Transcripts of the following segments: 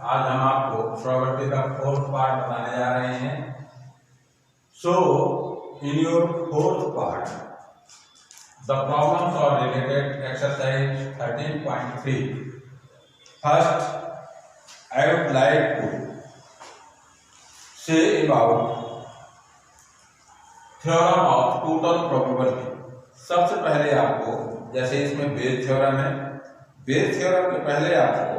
आज हम आपको प्रोबेबिलिटी का फोर्थ पार्ट बताने जा रहे हैं। So in your fourth part the problems are related exercise 13.3। First I would like to say about theorem of total probability. सबसे पहले आपको, जैसे इसमें बेस थ्योरम है, बेस थ्योरम के पहले आपको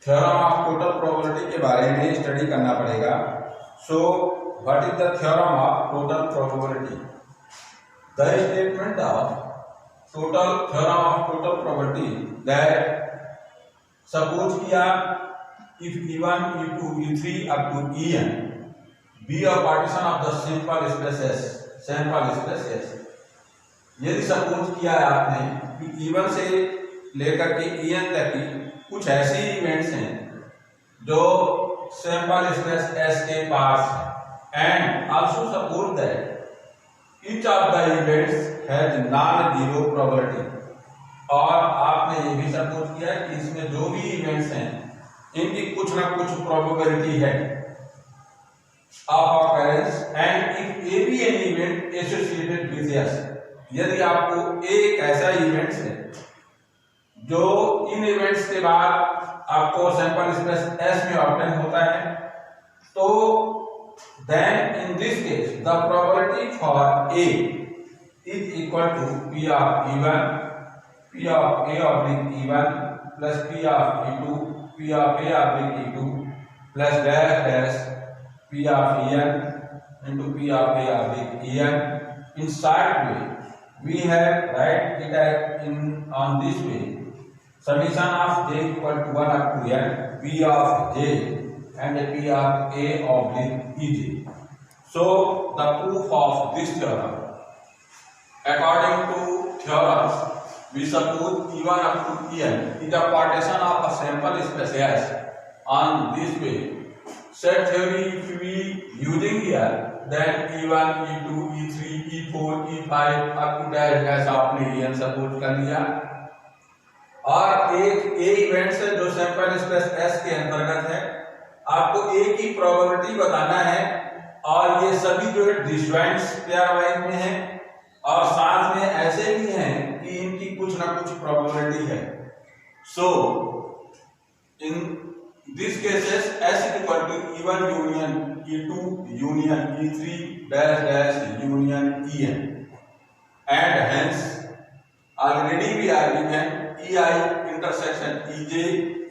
थ्योरम ऑफ टोटल प्रोबेबिलिटी के बारे में स्टडी करना पड़ेगा। So what is the theorem of total probability? The statement of total theorem of total probability that suppose कि आप if E1, E2, E3 up to En be a partition of the sample space S। यदि suppose किया है आपने कि E1 से लेकर के En तक की कुछ ऐसी इवेंट्स हैं जो सैंपल स्पेस S के पास है, and also suppose that each of the events has non zero probability. और आपने ये भी सपोज किया कि इसमें जो भी इवेंट्स हैं इनकी कुछ ना कुछ प्रोबेबिलिटी है of occurrence, and if A be an event associated with S। यदि आपको एक ऐसा इवेंट्स है जो इन इवेंट्स के बाद आपको सैंपल स्पेस S में ऑब्टेन होता है, तो then in this case the probability for A is equal to P of E1 P of A oblique E1 plus P of E2 P of A oblique E2 plus dash dash P of En into P of A oblique En। In short way we have write it as in on this way: summation of j equal to 1 up to n P of j and P of A oblique Ej। So the proof of this theorem, according to theorems, we suppose E1 up to En is a partition of a sample space S on this way। Set theory if we using here, then E1, E2, E3, E4, E5 up to dash dash आपने En suppose कर लिया, और एक ए event से जो sample space S के अंतर्गत है, आपको ए की प्रोबेबिलिटी बताना है, और ये सभी जो है डिसजॉइंट्स पेयर वाइज में है, और साथ में ऐसे भी हैं कि इनकी कुछ ना कुछ प्रोबेबिलिटी है। So in this cases S is equal to E1 union E2 union E3 dash dash union En, and hence already we are given EI intersection EJ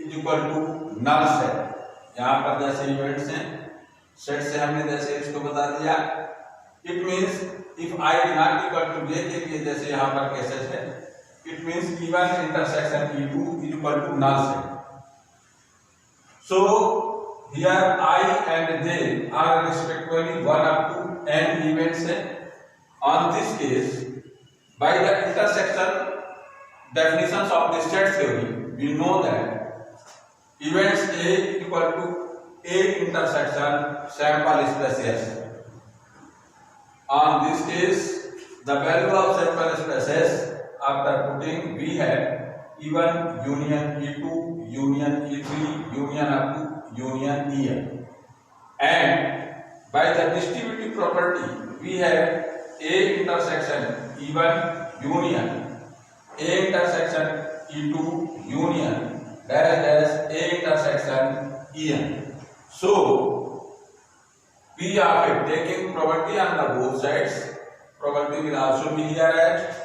is equal to null set। यहाँ पर जैसे events हैं set से हमने जैसे इसको बता दिया, it means if I is not equal to J के लिए जैसे यहाँ पर केसेस है, it means E1 intersection E2 is equal to null set। So here I and J are respectively 1 up to n events है। On this case, by the intersection definitions of the set theory, we know that events A equal to A intersection sample space S। On this case, the value of sample space S after putting we have E1 union E2 union E3 union up to union En, and by the distributive property we have A intersection E1 union A intersection E2 union dash dash A intersection En। So P of it, taking probability on the both sides, probability will also be here as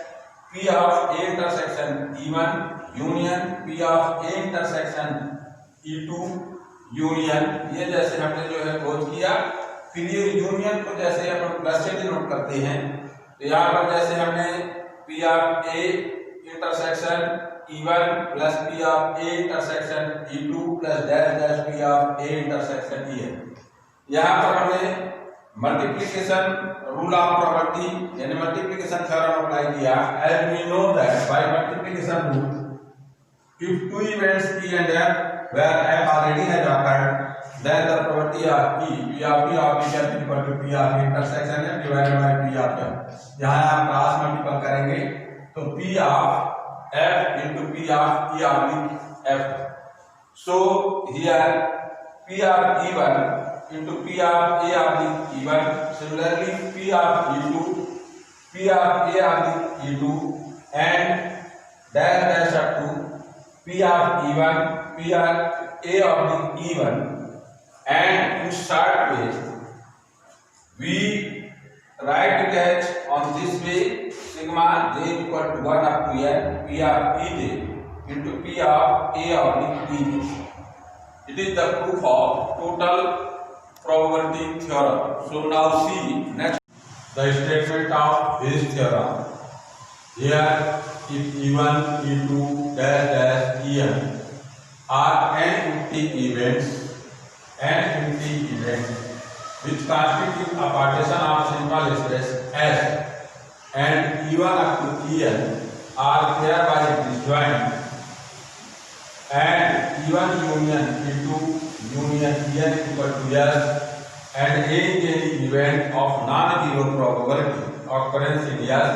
P of A intersection E1 union P of A intersection E2 union. ये जैसे हमने जो है खोज किया, फिर ये union को जैसे अपन प्लस से डिनोट करते हैं, तो यहाँ पर जैसे हमने P of A intersection E1 plus P of A intersection E2 plus dash dash P of A intersection En। यहाँ पर हमने मल्टीप्लिकेशन रूल ऑफ प्रोबेबिलिटी यानी मल्टीप्लिकेशन थ्योरम अप्लाई किया। As we know that by multiplication rule if two events P and F where M already has occurred, then the probability of P of F is equal to P of intersection M divided by P of F। यहाँ आप cross multiple करेंगे तो P of F into P of E oblique F So here P of E1 into P of A of the E1. Similarly, P of E2, P of A of the E2, and dash dash up to P of E1, P of A of the E1. And to start with, we write it as on this way: sigma j equal to 1 up to n P of Ej into P of A of the Ej. It is the proof of total probability theorem. So now see next the statement of this theorem. Here if E1, E2, dash dash En are n empty events which constitute a partition of simple space S, and E1 up to En are thereby disjoint, and E1 union E2 union En equal to S, and any event of non-zero probability occurrence in S,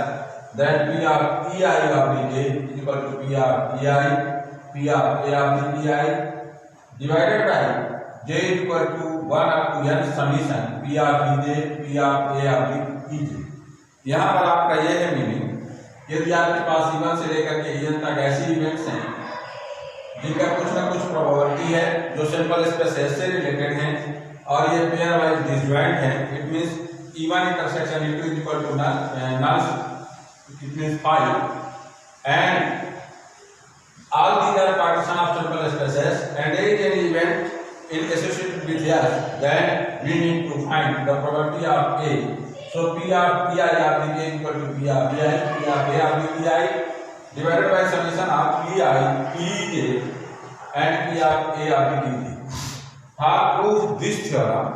then P of Ei of the J is equal to P of Ei, P of A of the Ei divided by J equal to 1 up to n summation P of Ej, P of A of the Ej. यहाँ पर आपका यह है meaning, यदि आपके पास E1 से लेकर के En तक ऐसी इवेंट्स हैं जिनका कुछ ना कुछ प्रोबेबिलिटी है जो सिंपल स्पेस से रिलेटेड हैं और ये पेयर वाइज डिसजॉइंट हैं, it means E1 intersection E2 is equal to null, it means 5, and all these are partition of simple spaces, and there is any event in associated with S, then we need to find the probability of A. So P of Pi of the J equal to P of Pi, P of A of the Pi divided by summation of Pi, Pj and P of A of the Pj. For prove this theorem,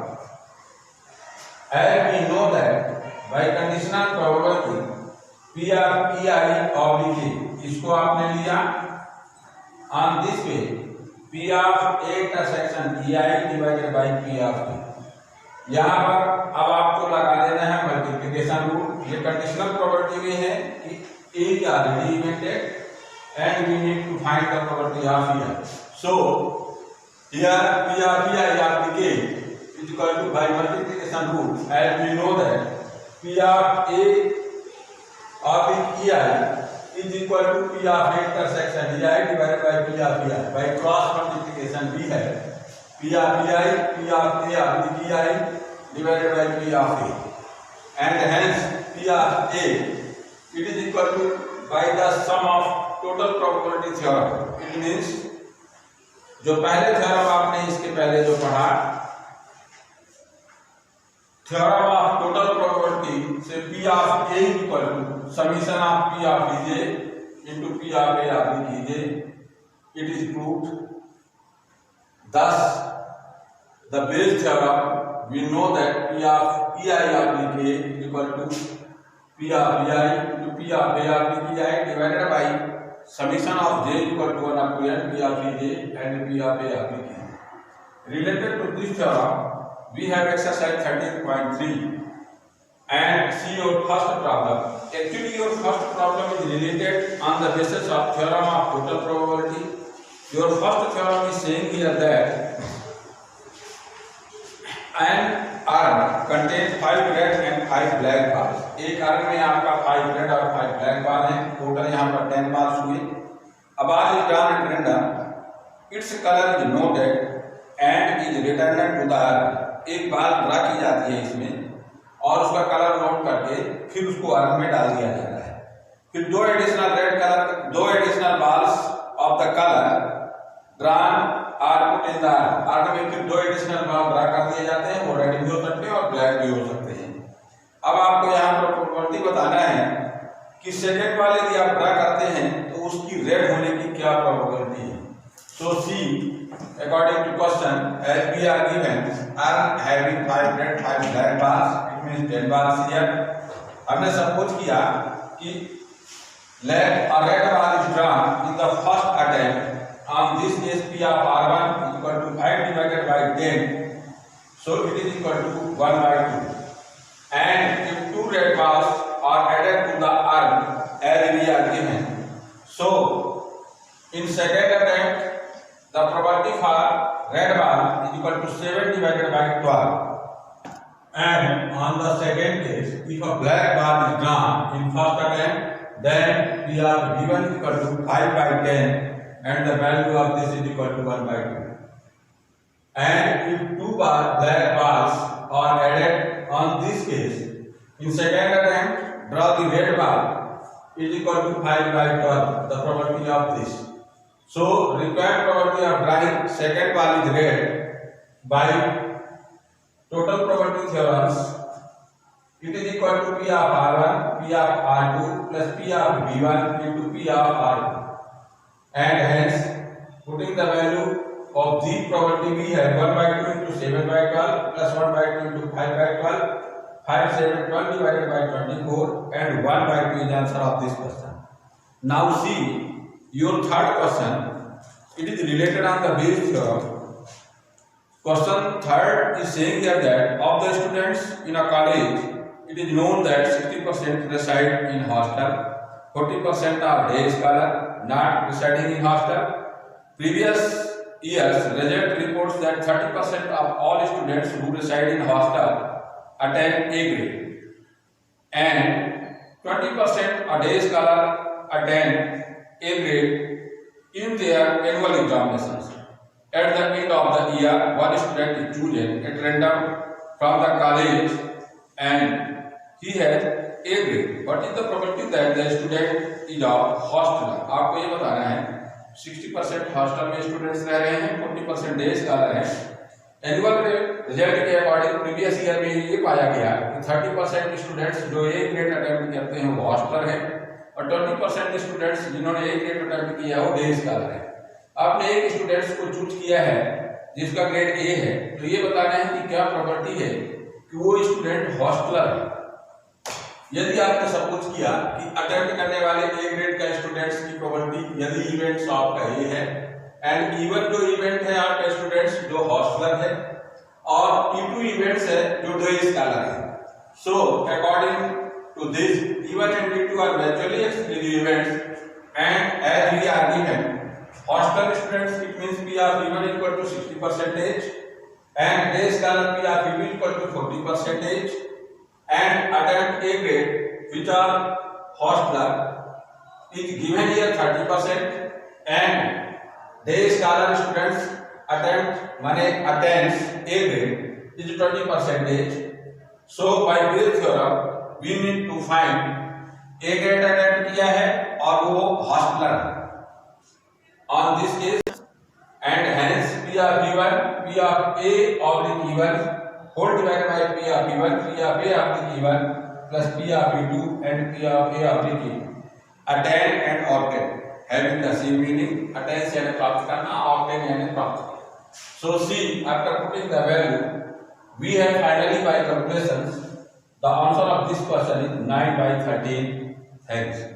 as we know that by conditional probability P of Pi of the J, इसको आपने लिया on this way P of A intersection Ei divided by P of J. यहाँ पर अब आपको लगा देना है मल्टीप्लिकेशन रूल. ये कंडीशनल प्रॉपर्टी में है कि A is already invented and we need to find the property of E. So here P of Ei of the J is equal to by multiplication rule, as we know that P of A of the Ei is equal to P of A intersection Ei divided by P of Ei. By cross multiplication we have P of Ei, P of A of the Ei divided by P of A, and hence P of A it is equal to by the sum of total probability theorem. It means जो पहले theorem आपने इसके पहले जो पढ़ा theorem of total probability से P of A equal to summation of P of J into P of A of J, it is proved. Thus the base theorem, we know that P of Ei of J equal to P of Ei into P of A of J divided by summation of J equal to 1 up to n P of J and P of A of J. Related to this theorem, we have exercise 13.3 and see your first problem. Actually your first problem is related on the basis of theorem of total probability. Your first theorem is saying here that an arm contains 5 red and 5 black bars. एक arm में आपका 5 red और 5 black bar हैं, total यहाँ पर 10 bars हुए. A bar is drawn at random, its color is noted and is returned to the arm. एक बार draw की जाती है इसमें और उसका कलर नोट करके फिर उसको अर्म में डाल दिया जाता है. फिर दो additional balls of the colour drawn are put in the urn में फिर 2 एडिशनल बाल ड्रा कर दिए जाते हैं. वो रेड भी हो सकते हैं और ब्लैक भी हो सकते हैं. अब आपको यहाँ पर प्रॉपर्टी बताना है कि सेकंड वाले यदि आप ड्रा करते हैं तो उसकी रेड होने की क्या प्रोबेबिलिटी है. सो सी according to question, as we are given arm having 5 red 5 black bars, it means 10 bars here. हमने सपोज किया कि red bar is drawn in the first attempt on this case P of R1 is equal to 5 divided by 10, so it is equal to 1 by 2. And if 2 red bars are added to the arm as we are given, so in second attempt the probability for red ball is equal to 7 divided by 12. And on the second case, if a black ball is drawn in first attempt, then we are given equal to 5 by 10 and the value of this is equal to 1 by 2. And if two black balls are added on this case, in second attempt, draw the red ball is equal to 5 by 12, the probability of this. So, required probability of drawing second ball is red by total probability theorems, it is equal to P of R1, P of R2 plus P of V1 into P of R2. And hence, putting the value of the probability we have 1 by 2 into 7 by 12 plus 1 by 2 into 5 by 12, 5, 7, 12 divided by 24 and 1 by 2 is the answer of this question. Now see your third question, it is related on the Bayes theorem. Question third is saying here that of the students in a college, it is known that 60% reside in hostel, 40% are day scholar, not residing in hostel. Previous years, result reports that 30% of all students who reside in hostel attend A grade, and 20% a day scholar attend A grade in their annual examinations. At the end of the year, one student is chosen at random from the college and he has A grade. What is the probability that the student is a hosteler? आपको ये बताना है 60% hostel में students रह रहे हैं, 40% day scholar हैं। Annual result के अकॉर्डिंग प्रीवियस ईयर में ये पाया गया कि 30% स्टूडेंट्स जो ए ग्रेड अटेम्प्ट करते हैं वो हॉस्टलर हैं और 20% स्टूडेंट्स जिन्होंने ए ग्रेड अटेम्प्ट किया है वो डे स्कॉलर है। आपने एक स्टूडेंट्स को चूज किया है जिसका ग्रेड ए है, तो ये बताना है कि क्या प्रॉपर्टी है कि वो स्टूडेंट हॉस्टलर है। यदि आपने सपोज किया कि अटेम्प्ट करने वाले ए ग्रेड का स्टूडेंट्स की प्रॉपर्टी यदि इवेंट्स आपका ए है एंड इवन जो इवेंट है आपका स्टूडेंट्स जो हॉस्टलर है और E2 इवेंट्स है जो डे स्कॉलर है। So according to this even and E2 are mutually exclusive events and as we are given hostel students, it means P of E1 equal to 60% and day scholar P of E2 equal to 40% and attempt A grade which are hostler is given here 30% and day scholar students attempt माने attends A grade is 20%. So by Bayes theorem we need to find A grade attempt किया है और वो hostler है on this case and hence P of E1 P of A oblique E1 whole divided by P of E1 P of A oblique E1 plus P of E2 and P of A oblique E2 attain and obtain having the same meaning attain यानी प्राप्त करना obtain यानी प्राप्त करना। So see after putting the value we have finally by calculations the answer of this question is 9 by 13. Thanks.